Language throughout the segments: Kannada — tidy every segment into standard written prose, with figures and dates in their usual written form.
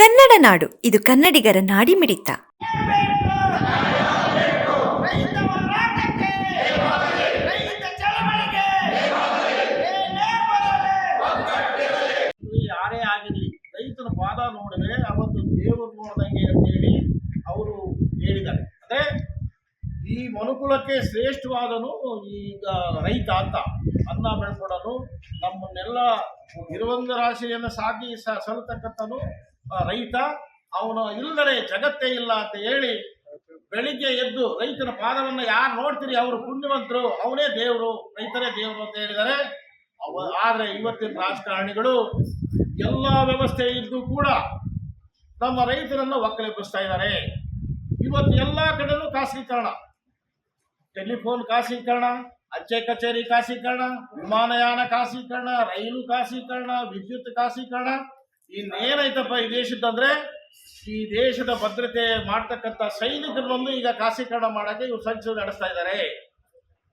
ಕನ್ನಡ ನಾಡು, ಇದು ಕನ್ನಡಿಗರ ನಾಡಿಮಿಡಿತ. ಯಾರೇ ಆಗಿರಲಿ, ರೈತನ ಪಾದ ನೋಡಿದ್ರೆ ಅವತ್ತು ದೇವರು ನೋಡ್ದಂಗೆ ಅಂತೇಳಿ ಅವರು ಹೇಳಿದ್ದಾರೆ. ಅದೇ ಈ ಮನುಕುಲಕ್ಕೆ ಶ್ರೇಷ್ಠವಾದನು ಈಗ ರೈತ ಅಂತ ಅನ್ನ ಬೆಳ್ಕೊಡೋನು, ನಮ್ಮನ್ನೆಲ್ಲ ಇರುವಂತ ರಾಶಿಯನ್ನು ಸಾಗಿ ಸಲ್ತಕ್ಕಂಥನು ರೈತ. ಅವನು ಇಲ್ಲದೆ ಜಗತ್ತೇ ಇಲ್ಲ ಅಂತ ಹೇಳಿ ಬೆಳಿಗ್ಗೆ ಎದ್ದು ರೈತನ ಪಾದವನ್ನು ಯಾರು ನೋಡ್ತೀರಿ ಅವರು ಪುಣ್ಯವಂತರು, ಅವನೇ ದೇವರು, ರೈತರೇ ದೇವರು ಅಂತ ಹೇಳಿದ್ದಾರೆ. ಆದರೆ ಇವತ್ತಿನ ರಾಜಕಾರಣಿಗಳು ಎಲ್ಲ ವ್ಯವಸ್ಥೆ ಇದ್ದು ಕೂಡ ನಮ್ಮ ರೈತರನ್ನು ಒಕ್ಕಲೆಬ್ಬಿಸ್ತಾ ಇದ್ದಾರೆ. ಇವತ್ತು ಎಲ್ಲ ಕಡೆನೂ ಖಾಸಗೀಕರಣ, ಟೆಲಿಫೋನ್ ಖಾಸಗೀಕರಣ, ಅಂಚೆ ಕಚೇರಿ ಖಾಸಗೀಕರಣ, ವಿಮಾನಯಾನ ಖಾಸಗೀಕರಣ, ರೈಲು ಖಾಸಗೀಕರಣ, ವಿದ್ಯುತ್ ಖಾಸಗೀಕರಣ. ಇನ್ನೇನೈತಪ್ಪ ಈ ದೇಶದಂದ್ರೆ, ಈ ದೇಶದ ಭದ್ರತೆ ಮಾಡ್ತಕ್ಕಂಥ ಸೈನಿಕರನ್ನು ಈಗ ಖಾಸಗೀಕರಣ ಮಾಡೋಕ್ಕೆ ಇವ್ರು ಸಂಚು ನಡೆಸ್ತಾ ಇದ್ದಾರೆ.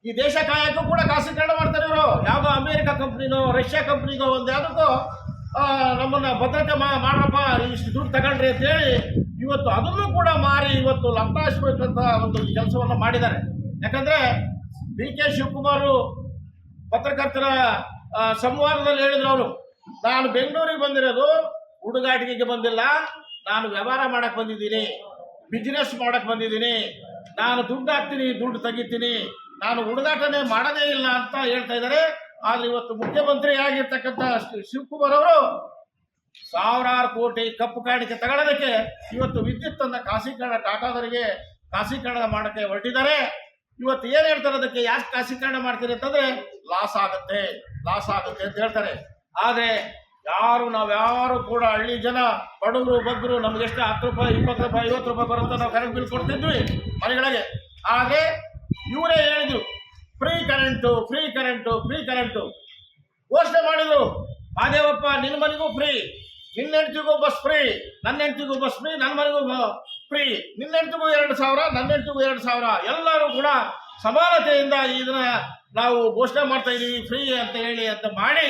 ಈ ದೇಶ ಕಾಯಕ್ಕೂ ಕೂಡ ಖಾಸಗೀಕರಣ ಮಾಡ್ತಾರೆ ಇವರು. ಯಾವುದೋ ಅಮೇರಿಕ ಕಂಪ್ನಿನೋ ರಷ್ಯಾ ಕಂಪ್ನಿಗೋ ಒಂದು ಯಾವುದಕ್ಕೋ ನಮ್ಮನ್ನ ಭದ್ರತೆ ಮಾಡ್ರಪ್ಪ, ಇಷ್ಟು ದುಡ್ಡು ತಗೊಂಡ್ರಿ ಅಂತ ಹೇಳಿ ಇವತ್ತು ಅದನ್ನು ಕೂಡ ಮಾರಿ ಇವತ್ತು ಲಂಬಾಯಿಸ್ಬೇಕಂತ ಒಂದು ಕೆಲಸವನ್ನು ಮಾಡಿದ್ದಾರೆ. ಯಾಕಂದ್ರೆ ಡಿ ಕೆ ಶಿವಕುಮಾರ್ ಪತ್ರಕರ್ತರ ಸಂವಾದದಲ್ಲಿ ಹೇಳಿದ್ರು, ಅವರು ನಾನು ಬೆಂಗಳೂರಿಗೆ ಬಂದಿರೋದು ಹುಡುಗಾಟಿಕೆಗೆ ಬಂದಿಲ್ಲ, ನಾನು ವ್ಯವಹಾರ ಮಾಡಕ್ ಬಂದಿದ್ದೀನಿ, ಬಿಸ್ನೆಸ್ ಮಾಡಕ್ ಬಂದಿದ್ದೀನಿ, ನಾನು ದುಡ್ಡು ಹಾಕ್ತೀನಿ, ದುಡ್ಡು ತೆಗಿತೀನಿ, ನಾನು ಹುಡುಗಾಟನೇ ಮಾಡೋದೇ ಇಲ್ಲ ಅಂತ ಹೇಳ್ತಾ ಇದ್ದಾರೆ. ಆದ್ರೆ ಇವತ್ತು ಮುಖ್ಯಮಂತ್ರಿ ಆಗಿರ್ತಕ್ಕಂಥ ಶಿವಕುಮಾರ್ ಅವರು ಸಾವಿರಾರು ಕೋಟಿ ಕಪ್ಪು ಕಾಣಿಕೆ ತಗೊಳ್ಳೋದಕ್ಕೆ ಇವತ್ತು ವಿದ್ಯುತ್ ಅನ್ನ ಖಾಸಗೀಕರಣ, ಟಾಟಾದವರಿಗೆ ಖಾಸಗೀಕರಣ ಮಾಡಕ್ಕೆ ಹೊರಟಿದ್ದಾರೆ. ಇವತ್ತು ಏನ್ ಹೇಳ್ತಾರೆ, ಅದಕ್ಕೆ ಯಾಕೆ ಖಾಸಗೀಕರಣ ಮಾಡ್ತೀರಿ ಅಂತಂದ್ರೆ ಲಾಸ್ ಆಗುತ್ತೆ ಅಂತ ಹೇಳ್ತಾರೆ. ಆದ್ರೆ ನಾವ್ಯಾರು ಕೂಡ ಹಳ್ಳಿ ಜನ ಬಡವರು ಬಗ್ಗರು ನಮ್ಗೆ ಎಷ್ಟು 10 ರೂಪಾಯಿ 20 ರೂಪಾಯಿ 50 ರೂಪಾಯಿ ಬರುತ್ತೆ, ನಾವು ಕರೆಂಟ್ ಬಿಲ್ ಕೊಡ್ತಿದ್ವಿ ಮನೆಗಳಿಗೆ. ಹಾಗೆ ಇವರೇ ಹೇಳಿದ್ರು ಫ್ರೀ ಕರೆಂಟು ಘೋಷಣೆ ಮಾಡಿದ್ರು. ಮಾದೇವಪ್ಪ, ನಿನ್ನ ಮನೆಗೂ ಫ್ರೀ, ನಿನ್ನ ಹೆಂಡತಿಗೂ ಬಸ್ ಫ್ರೀ, ನನ್ನ ಹೆಂಡತಿಗೂ ಬಸ್ ಫ್ರೀ, ನನ್ನ ಮನೆಗೂ ಫ್ರೀ, ನಿನ್ನ ಹೆಂಡತಿಗೂ 2,000, ನನ್ನ ಹೆಂಡತಿಗೂ 2,000, ಎಲ್ಲರೂ ಕೂಡ ಸಮಾನತೆಯಿಂದ ಇದನ್ನ ನಾವು ಘೋಷಣೆ ಮಾಡ್ತಾ ಇದೀವಿ ಫ್ರೀ ಅಂತ ಹೇಳಿ ಅಂತ ಮಾಡಿ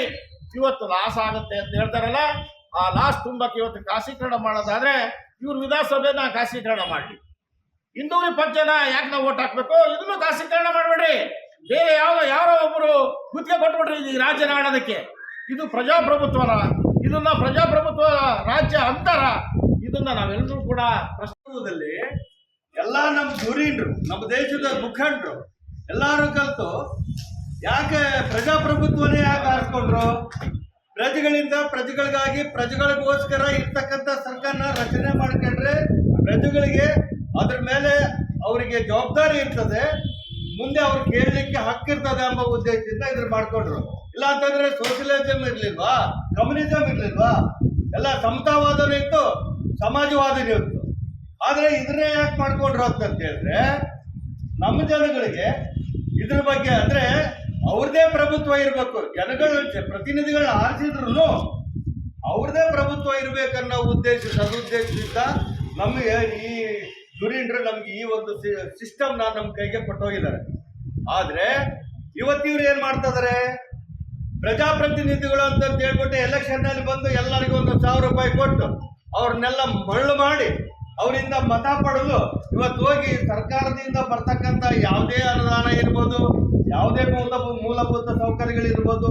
ಇವತ್ತು ಲಾಸ್ ಆಗುತ್ತೆ ಅಂತ ಹೇಳ್ತಾರಲ್ಲ. ಆ ಲಾಸ್ ತುಂಬಕ್ಕೆ ಇವತ್ತು ಖಾಸಗೀಕರಣ ಮಾಡೋದಾದ್ರೆ ಇವ್ರು ವಿಧಾನಸಭೆನ ಖಾಸಗೀಕರಣ ಮಾಡಲಿ. ಹಿಂದೂರಿ ಪಕ್ಷನ ಯಾಕೆ ನಾವು ಓಟ್ ಹಾಕ್ಬೇಕು, ಇದನ್ನು ಖಾಸಗೀಕರಣ ಮಾಡಬೇಡ್ರಿ, ಬೇರೆ ಯಾರೋ ಒಬ್ಬರು ಗುತ್ತಿಗೆ ಕೊಟ್ಬಿಟ್ರಿ ಈ ರಾಜ್ಯನ ಆಳೋದಕ್ಕೆ. ಇದು ಪ್ರಜಾಪ್ರಭುತ್ವನ, ಇದನ್ನ ಪ್ರಜಾಪ್ರಭುತ್ವ ರಾಜ್ಯ ಅಂತಾರ. ಇದನ್ನ ನಾವೆಲ್ಲರೂ ಕೂಡ ಪ್ರಸ್ತುತದಲ್ಲಿ ಎಲ್ಲ ನಮ್ಮ ಧುರೀಣರು, ನಮ್ಮ ದೇಶದ ಮುಖಂಡರು ಎಲ್ಲರೂ ಕಲಿತು ಯಾಕೆ ಪ್ರಜಾಪ್ರಭುತ್ವನೇ ಯಾಕೆ ಆರಿಸ್ಕೊಂಡ್ರು? ಪ್ರಜೆಗಳಿಂದ ಪ್ರಜೆಗಳಿಗಾಗಿ ಪ್ರಜೆಗಳಿಗೋಸ್ಕರ ಇರ್ತಕ್ಕಂಥ ಸರ್ಕಾರನ ರಚನೆ ಮಾಡ್ಕೊಂಡ್ರೆ ಪ್ರಜೆಗಳಿಗೆ ಅದ್ರ ಮೇಲೆ ಅವರಿಗೆ ಜವಾಬ್ದಾರಿ ಇರ್ತದೆ, ಮುಂದೆ ಅವ್ರು ಕೇಳಲಿಕ್ಕೆ ಹಕ್ಕಿರ್ತದೆ ಎಂಬ ಉದ್ದೇಶದಿಂದ ಇದ್ರ ಮಾಡ್ಕೊಂಡ್ರು. ಇಲ್ಲ ಅಂತಂದ್ರೆ ಸೋಷಿಯಲಿಸಮ್ ಇರ್ಲಿಲ್ವಾ, ಕಮ್ಯುನಿಸಮ್ ಇರ್ಲಿಲ್ವಾ, ಎಲ್ಲ ಸಮತಾವಾದನೂ ಇತ್ತು, ಸಮಾಜವಾದನೂ ಇತ್ತು. ಆದ್ರೆ ಇದನ್ನೇ ಯಾಕೆ ಮಾಡ್ಕೊಂಡ್ರು ಅಂತ ಹೇಳಿದ್ರೆ, ನಮ್ಮ ಜನಗಳಿಗೆ ಇದ್ರ ಬಗ್ಗೆ ಅಂದ್ರೆ ಅವ್ರದೇ ಪ್ರಭುತ್ವ ಇರಬೇಕು, ಜನಗಳ ಪ್ರತಿನಿಧಿಗಳನ್ನ ಆರಿಸಿದ್ರು ಅವ್ರದೇ ಪ್ರಭುತ್ವ ಇರ್ಬೇಕನ್ನೋ ಸದುದ್ದೇಶದಿಂದ ನಮಗೆ ಈ ಧುರೀಣರು ನಮ್ಗೆ ಈ ಒಂದು ಸಿಸ್ಟಮ್ ನಮ್ಮ ಕೈಗೆ ಕೊಟ್ಟೋಗಿದ್ದಾರೆ. ಆದ್ರೆ ಇವತ್ತಿವ್ರು ಏನ್ ಮಾಡ್ತಾ ಇದಾರೆ, ಪ್ರಜಾಪ್ರತಿನಿಧಿಗಳು ಅಂತ ಹೇಳ್ಬಿಟ್ಟು ಎಲೆಕ್ಷನ್ ನಲ್ಲಿ ಬಂದು ಎಲ್ಲರಿಗೂ 1,000 ರೂಪಾಯಿ ಕೊಟ್ಟು ಅವ್ರನ್ನೆಲ್ಲ ಮಳ್ಳು ಮಾಡಿ ಅವರಿಂದ ಮತ ಪಡೆದು ಇವತ್ತು ಹೋಗಿ ಸರ್ಕಾರದಿಂದ ಬರ್ತಕ್ಕಂಥ ಯಾವುದೇ ಅನುದಾನ ಇರ್ಬೋದು, ಯಾವುದೇ ಮೂಲಭೂತ ಸೌಕರ್ಯಗಳಿರ್ಬೋದು,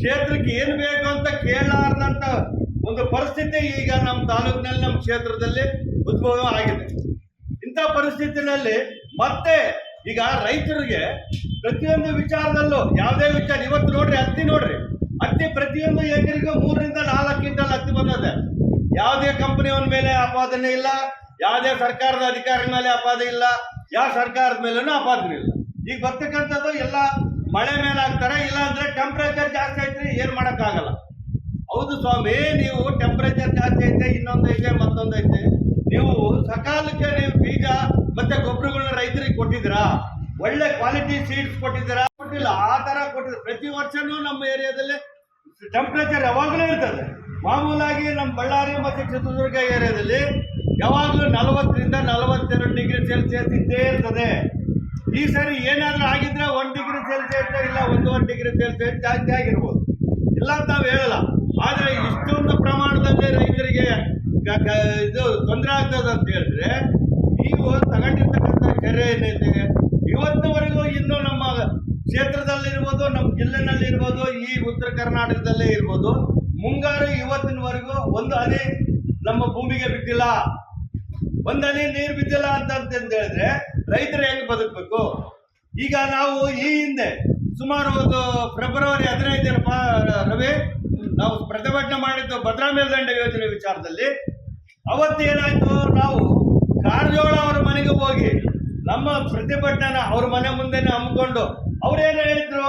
ಕ್ಷೇತ್ರಕ್ಕೆ ಏನು ಬೇಕು ಅಂತ ಕೇಳಲಾರ್ದಂತ ಒಂದು ಪರಿಸ್ಥಿತಿ ಈಗ ನಮ್ಮ ತಾಲೂಕಿನಲ್ಲಿ ನಮ್ಮ ಕ್ಷೇತ್ರದಲ್ಲಿ ಉದ್ಭವ ಆಗಿದೆ. ಇಂಥ ಪರಿಸ್ಥಿತಿನಲ್ಲಿ ಮತ್ತೆ ಈಗ ರೈತರಿಗೆ ಪ್ರತಿಯೊಂದು ವಿಚಾರದಲ್ಲೂ ಯಾವುದೇ ವಿಚಾರ, ಇವತ್ತು ನೋಡ್ರಿ ಹತ್ತಿ ಪ್ರತಿಯೊಂದು ಎಕರೆಗೂ 3 ರಿಂದ 4 ಕ್ವಿಂಟಲ್ ಹತ್ತಿ ಬಂದದೆ. ಯಾವುದೇ ಕಂಪನಿಯವನ ಮೇಲೆ ಆಪಾದನೆ ಇಲ್ಲ, ಯಾವುದೇ ಸರ್ಕಾರದ ಅಧಿಕಾರಿ ಮೇಲೆ ಆಪಾದನೆ ಇಲ್ಲ, ಯಾವ ಸರ್ಕಾರದ ಮೇಲೂ ಆಪಾದನೆ ಇಲ್ಲ. ಈಗ ಬರ್ತಕ್ಕಂಥದ್ದು ಎಲ್ಲ ಮಳೆ ಮೇಲೆ ಹಾಕ್ತಾರೆ, ಇಲ್ಲ ಅಂದ್ರೆ ಟೆಂಪ್ರೇಚರ್ ಜಾಸ್ತಿ ಐತ್ರಿ, ಏನ್ ಮಾಡಕ್ಕಾಗಲ್ಲ. ಹೌದು ಸ್ವಾಮಿ, ನೀವು ಟೆಂಪ್ರೇಚರ್ ಜಾಸ್ತಿ ಐತೆ, ಇನ್ನೊಂದು ಐತೆ, ಮತ್ತೊಂದು ಐತೆ, ನೀವು ಸಕಾಲಕ್ಕೆ ನೀವು ಬೀಜ ಮತ್ತೆ ಗೊಬ್ಬರಗಳನ್ನ ರೈತರಿಗೆ ಕೊಟ್ಟಿದ್ದೀರಾ? ಒಳ್ಳೆ ಕ್ವಾಲಿಟಿ ಸೀಡ್ಸ್ ಕೊಟ್ಟಿದ್ದೀರಾ? ಕೊಟ್ಟಿಲ್ಲ. ಆ ತರ ಕೊಟ್ಟಿದ್ರು. ಪ್ರತಿ ವರ್ಷನೂ ನಮ್ಮ ಏರಿಯಾದಲ್ಲಿ ಟೆಂಪ್ರೇಚರ್ ಯಾವಾಗಲೂ ಇರ್ತದೆ. ಮಾಮೂಲಾಗಿ ನಮ್ಮ ಬಳ್ಳಾರಿ ಮತ್ತು ಚಿತ್ರದುರ್ಗ ಏರಿಯಾದಲ್ಲಿ ಯಾವಾಗಲೂ 40 ರಿಂದ 42 ಡಿಗ್ರಿ ಸೆಲ್ಸಿಯಸ್ ಇದ್ದೇ ಇರ್ತದೆ. ಈ ಸರಿ ಏನಾದ್ರೂ ಆಗಿದ್ರೆ 1 ಡಿಗ್ರಿ ಸೆಲ್ಸಿಯಸ್ ಇಲ್ಲ 1 ಡಿಗ್ರಿ ಸೆಲ್ಸಿಯಸ್ ಜಾಸ್ತಿ ಆಗಿರ್ಬೋದು, ಇಲ್ಲ ಅಂತ ನಾವು ಹೇಳಲ್ಲ. ಆದರೆ ಇಷ್ಟೊಂದು ಪ್ರಮಾಣದಲ್ಲಿ ರೈತರಿಗೆ ಇದು ತೊಂದರೆ ಆಗ್ತದೆ ಅಂತ ಹೇಳಿದ್ರೆ ನೀವು ತಗೊಂಡಿರ್ತಕ್ಕಂಥ ಕೆರೆ ಏನಿದೆ ಇವತ್ತಿನವರೆಗೂ ಇನ್ನು ನಮ್ಮ ಕ್ಷೇತ್ರದಲ್ಲಿರ್ಬೋದು, ನಮ್ಮ ಜಿಲ್ಲೆನಲ್ಲಿರ್ಬೋದು, ಈ ಉತ್ತರ ಕರ್ನಾಟಕದಲ್ಲೇ ಇರ್ಬೋದು, ಮುಂಗಾರು ಇವತ್ತಿನವರೆಗೂ ಒಂದು ಹನಿ ನಮ್ಮ ಭೂಮಿಗೆ ಬಿದ್ದಿಲ್ಲ. ಒಂದು ಹನಿ ನೀರು ಬಿದ್ದಿಲ್ಲ ಅಂತ ಹೇಳಿದ್ರೆ ರೈತರು ಹೆಂಗೆ ಬದುಕಬೇಕು? ಈಗ ನಾವು ಈ ಹಿಂದೆ ಸುಮಾರು ಒಂದು ಫೆಬ್ರವರಿ 15 ರವಿ ನಾವು ಪ್ರತಿಭಟನೆ ಮಾಡಿದ್ದು ಭದ್ರಾ ಮೇಲ್ದಂಡೆ ಯೋಜನೆ ವಿಚಾರದಲ್ಲಿ. ಅವತ್ತು ಏನಾಯ್ತು, ನಾವು ಕಾರಜೋಳ ಅವರ ಮನೆಗೆ ಹೋಗಿ ನಮ್ಮ ಪ್ರತಿಭಟನೆ ಅವ್ರ ಮನೆ ಮುಂದೆನೆ ಹಮ್ಮಿಕೊಂಡು ಅವ್ರೇನು ಹೇಳಿದ್ರು,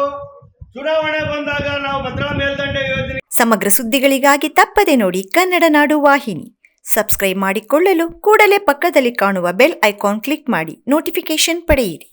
ಚುನಾವಣೆ ಬಂದಾಗ ನಾವು ಭದ್ರಾ ಮೇಲ್ದಂಡೆ ಯೋಜನೆ. ಸಮಗ್ರ ಸುದ್ದಿಗಳಿಗಾಗಿ ತಪ್ಪದೆ ನೋಡಿ ಕನ್ನಡ ನಾಡು ವಾಹಿನಿ. ಸಬ್ಸ್ಕ್ರೈಬ್ ಮಾಡಿಕೊಳ್ಳಲು ಕೂಡಲೇ ಪಕ್ಕದಲ್ಲಿ ಕಾಣುವ ಬೆಲ್ ಐಕಾನ್ ಕ್ಲಿಕ್ ಮಾಡಿ ನೋಟಿಫಿಕೇಶನ್ ಪಡೆಯಿರಿ.